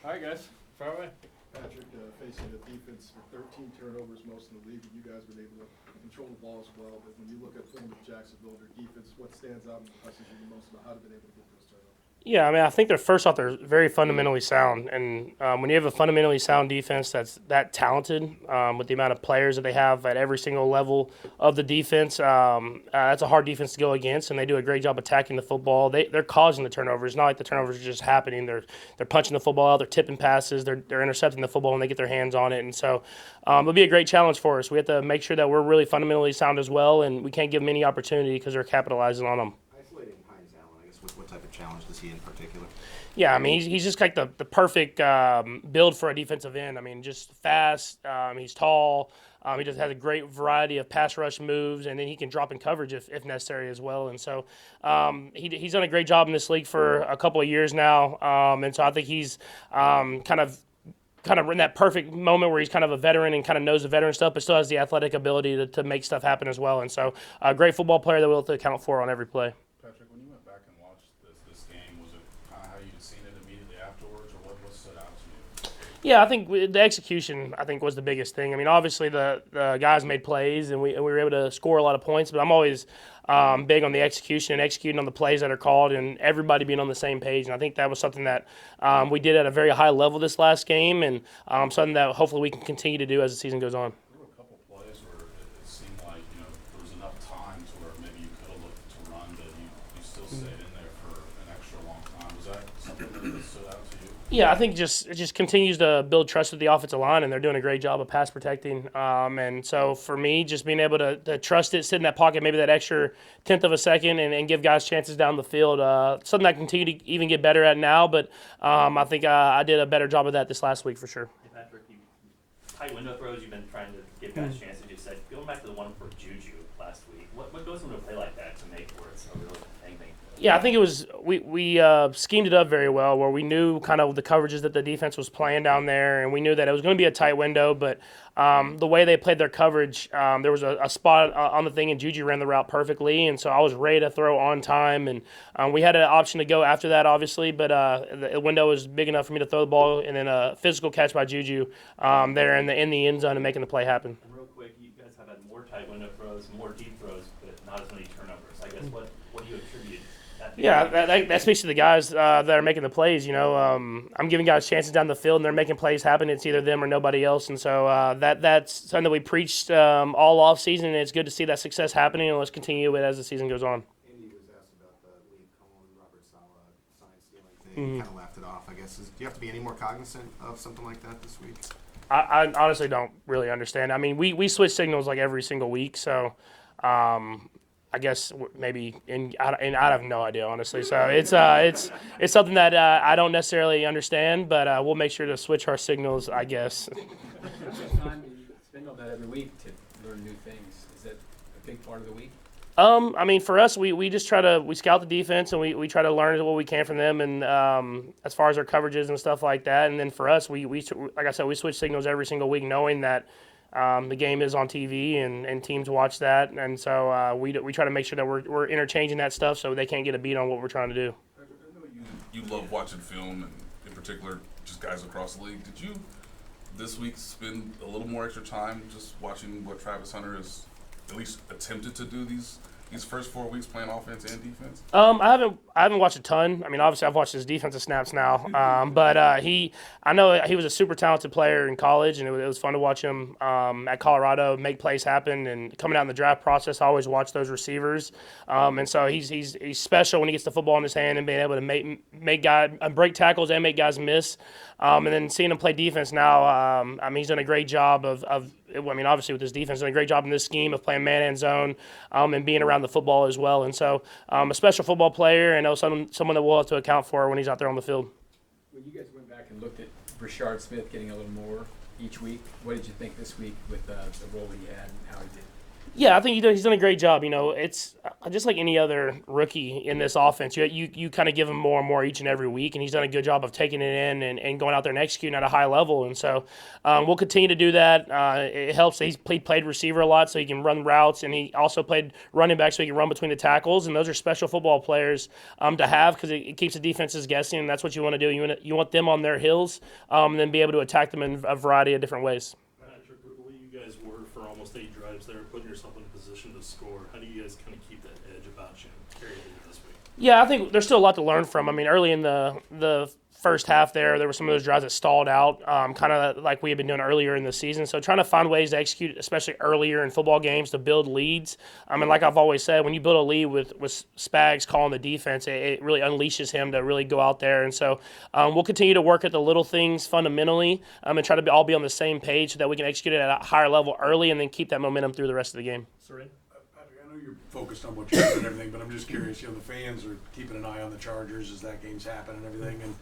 All right, guys, fire away. Patrick, facing a defense with 13 turnovers, most in the league, and you guys been able to control the ball as well. But when you look at former Jacksonville, their defense, what stands out and impresses you the most about how they've been able to get those turnovers? Yeah, I mean, I think they're first off, they're very fundamentally sound, and when you have a fundamentally sound defense that's that talented, with the amount of players that they have at every single level of the defense, that's a hard defense to go against, and they do a great job attacking the football. They're causing the turnovers. Not like the turnovers are just happening. They're punching the football out. They're tipping passes. They're intercepting the football when they get their hands on it, and so it'll be a great challenge for us. We have to make sure that we're really fundamentally sound as well, and we can't give them any opportunity because they're capitalizing on them. Isolating Hines Allen, I guess, what type of challenge does he in particular? Yeah, I mean, he's just like the perfect build for a defensive end. I mean, just fast. He's tall. He just has a great variety of pass rush moves, and then he can drop in coverage if necessary as well. And so he's done a great job in this league for a couple of years now. And so I think he's kind of in that perfect moment where he's kind of a veteran and kind of knows the veteran stuff, but still has the athletic ability to make stuff happen as well. And so a great football player that we'll have to account for on every play. Patrick, when you went back and watched this game, was it kind of how you'd seen it immediately afterwards, or what stood out to you? Yeah, I think the execution, was the biggest thing. I mean, obviously the guys made plays and we were able to score a lot of points, but I'm always big on the execution and executing on the plays that are called and everybody being on the same page. And I think that was something that we did at a very high level this last game, and something that hopefully we can continue to do as the season goes on. There were a couple plays where it seemed like there was enough times where maybe you could have looked to run, but you still stayed in there for an extra long time. Was that something that stood out to you? Yeah, I think it just continues to build trust with the offensive line, and they're doing a great job of pass protecting. And so for me, just being able to trust it, sit in that pocket, maybe that extra tenth of a second, and give guys chances down the field, something I continue to even get better at now. But I think I did a better job of that this last week for sure. Hey, Patrick, tight window throws, you've been trying to give guys chances. You said, going back to the one for Juju last week, what goes into a play like that to make where it's a real thing? Yeah, I think it was we schemed it up very well, where we knew kind of the coverages that the defense was playing down there, and we knew that it was going to be a tight window. But the way they played their coverage, there was a spot on the thing, and Juju ran the route perfectly, and so I was ready to throw on time, and we had an option to go after that, obviously, but the window was big enough for me to throw the ball, and then a physical catch by Juju there in the end zone and making the play happen. And real quick, you guys have had more tight window throws, more deep throws, but not as many turnovers. I guess what do you attribute? Yeah, that speaks to the guys that are making the plays. I'm giving guys chances down the field, and they're making plays happen. It's either them or nobody else, and so that's something that we preached all off season, and it's good to see that success happening, and let's continue it as the season goes on. Andy was asked about the Lee Cohen, Robert Saleh sign stealing thing. Kind of laughed it off, I guess. Do you have to be any more cognizant of something like that this week? I honestly don't really understand. I mean, we switch signals like every single week, so I guess maybe I have no idea, honestly. So it's something that I don't necessarily understand, but we'll make sure to switch our signals, I guess. Time you spend on that every week to learn new things. Is that a big part of the week? I mean, for us, we just we scout the defense, and we try to learn what we can from them, and as far as our coverages and stuff like that. And then for us, we like I said, we switch signals every single week, knowing that the game is on TV and teams watch that, and so we try to make sure that we're interchanging that stuff so they can't get a beat on what we're trying to do. I know you love watching film, and in particular, just guys across the league. Did you this week spend a little more extra time just watching what Travis Hunter has at least attempted to do these first 4 weeks playing offense and defense? I haven't watched a ton. I mean, obviously I've watched his defensive snaps now, but I know he was a super talented player in college, and it was fun to watch him at Colorado make plays happen. And coming out in the draft process, I always watch those receivers, and so he's special when he gets the football in his hand and being able to make guys break tackles and make guys miss. And then seeing him play defense now, I mean, he's done a great job of obviously with his defense, done a great job in this scheme of playing man and zone, and being around the football as well. And so a special football player, and someone that we'll have to account for when he's out there on the field. When you guys went back and looked at Rashard Smith getting a little more each week, what did you think this week with the role he had and how he did? Yeah, I think he's done a great job. You know, it's just like any other rookie in this offense. You kind of give him more and more each and every week, and he's done a good job of taking it in and going out there and executing at a high level. And so we'll continue to do that. It helps that he played receiver a lot, so he can run routes, and he also played running back, so he can run between the tackles. And those are special football players to have because it keeps the defenses guessing, and that's what you want to do. You want them on their heels, and then be able to attack them in a variety of different ways. Patrick, the way you guys were for almost 8 drives there, putting yourself in a position to score, how do you guys kind of keep that edge about you and carry it into this week? Yeah, I think there's still a lot to learn from. I mean, early in the first half there were some of those drives that stalled out, kind of like we had been doing earlier in the season. So trying to find ways to execute, especially earlier in football games, to build leads. I mean, like I've always said, when you build a lead with Spags calling the defense, it really unleashes him to really go out there. And so we'll continue to work at the little things fundamentally and try to all be on the same page so that we can execute it at a higher level early and then keep that momentum through the rest of the game. Sorry? Patrick, I know you're focused on what you're doing and everything, but I'm just curious, the fans are keeping an eye on the Chargers as that game's happen and everything. And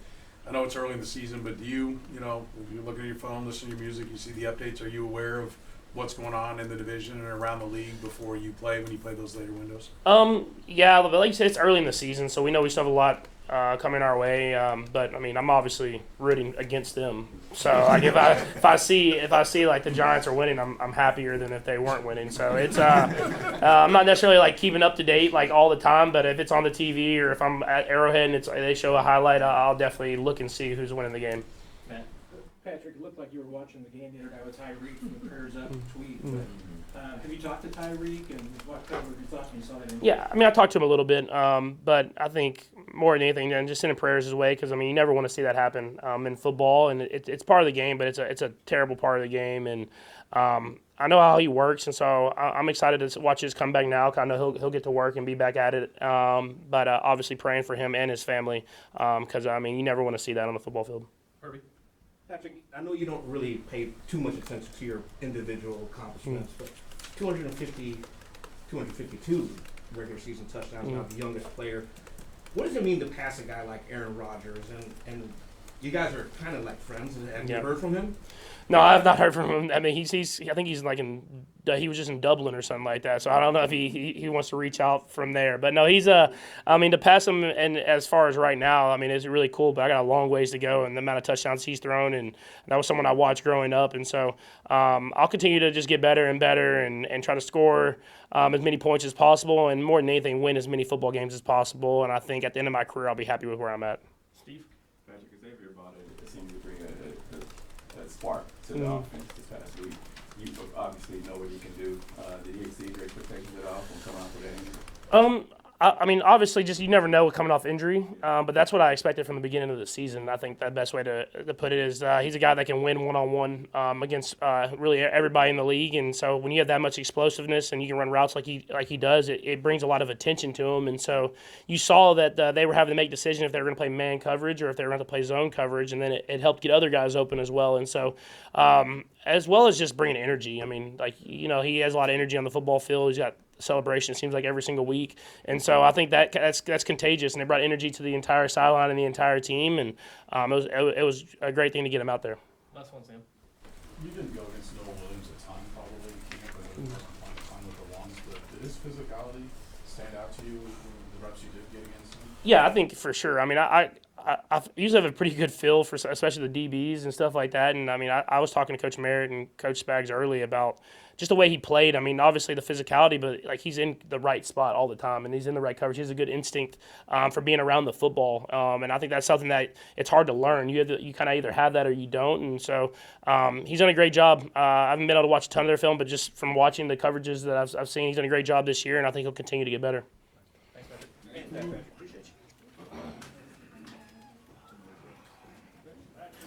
I know it's early in the season, but do you, if you're looking at your phone, listening to your music, you see the updates, are you aware of what's going on in the division and around the league before you play, when you play those later windows? Yeah, but like you said, it's early in the season, so we know we still have a lot coming our way. But I mean, I'm obviously rooting against them. So like if I see like the Giants are winning, I'm happier than if they weren't winning. So it's I'm not necessarily like keeping up to date like all the time, but if it's on the TV or if I'm at Arrowhead and they show a highlight, I'll definitely look and see who's winning the game. Matt? Patrick, it looked like you were watching the game the other night with Tyreek from the Prayers Up tweet. But, have you talked to Tyreek, and what were your thoughts when you saw that? Yeah, I mean, I talked to him a little bit, but I think more than anything, just sending prayers his way because I mean, you never want to see that happen in football, and it's part of the game, but it's a terrible part of the game, and I know how he works, and so I'm excited to watch his comeback now. Cause I know he'll get to work and be back at it, but obviously praying for him and his family because I mean, you never want to see that on the football field. Herbie? Patrick, I know you don't really pay too much attention to your individual accomplishments, but 252 regular season touchdowns, now the youngest player. What does it mean to pass a guy like Aaron Rodgers? And you guys are kind of like friends. Have you heard from him? No, I have not heard from him. I mean, I think he's like he was just in Dublin or something like that. So I don't know if he wants to reach out from there. But no, he's I mean, to pass him, and as far as right now, I mean, it's really cool. But I got a long ways to go, and the amount of touchdowns he's thrown, and that was someone I watched growing up. And so I'll continue to just get better and better, and try to score as many points as possible, and more than anything, win as many football games as possible. And I think at the end of my career, I'll be happy with where I'm at. Steve? Patrick, Xavier brought it seemed to bring a spark to the offense this past week. You obviously know what you can do. Did he exceed your expectations at all from coming out with that injury? I mean, obviously, just you never know coming off injury, but that's what I expected from the beginning of the season. I think the best way to put it is he's a guy that can win one-on-one against really everybody in the league, and so when you have that much explosiveness and you can run routes like he does, it brings a lot of attention to him. And so you saw that they were having to make decisions if they were going to play man coverage or if they were going to play zone coverage, and then it helped get other guys open as well. And so as well as just bringing energy. I mean, he has a lot of energy on the football field. He's got celebration, it seems like every single week, and so I think that's contagious, and it brought energy to the entire sideline and the entire team, and it was a great thing to get him out there. Last one, Sam. You didn't go against Noah Williams a ton, probably. He wasn't playing a ton with the ones, but did his physicality stand out to you the reps you did get against him? Yeah, I think for sure. I mean, I usually have a pretty good feel for especially the DBs and stuff like that, and I mean, I was talking to Coach Merritt and Coach Spags early about just the way he played. I mean, obviously the physicality, but like he's in the right spot all the time, and he's in the right coverage. He has a good instinct for being around the football, and I think that's something that it's hard to learn. You kind of either have that or you don't, and so he's done a great job. I haven't been able to watch a ton of their film, but just from watching the coverages that I've seen, he's done a great job this year, and I think he'll continue to get better. Thanks, Patrick.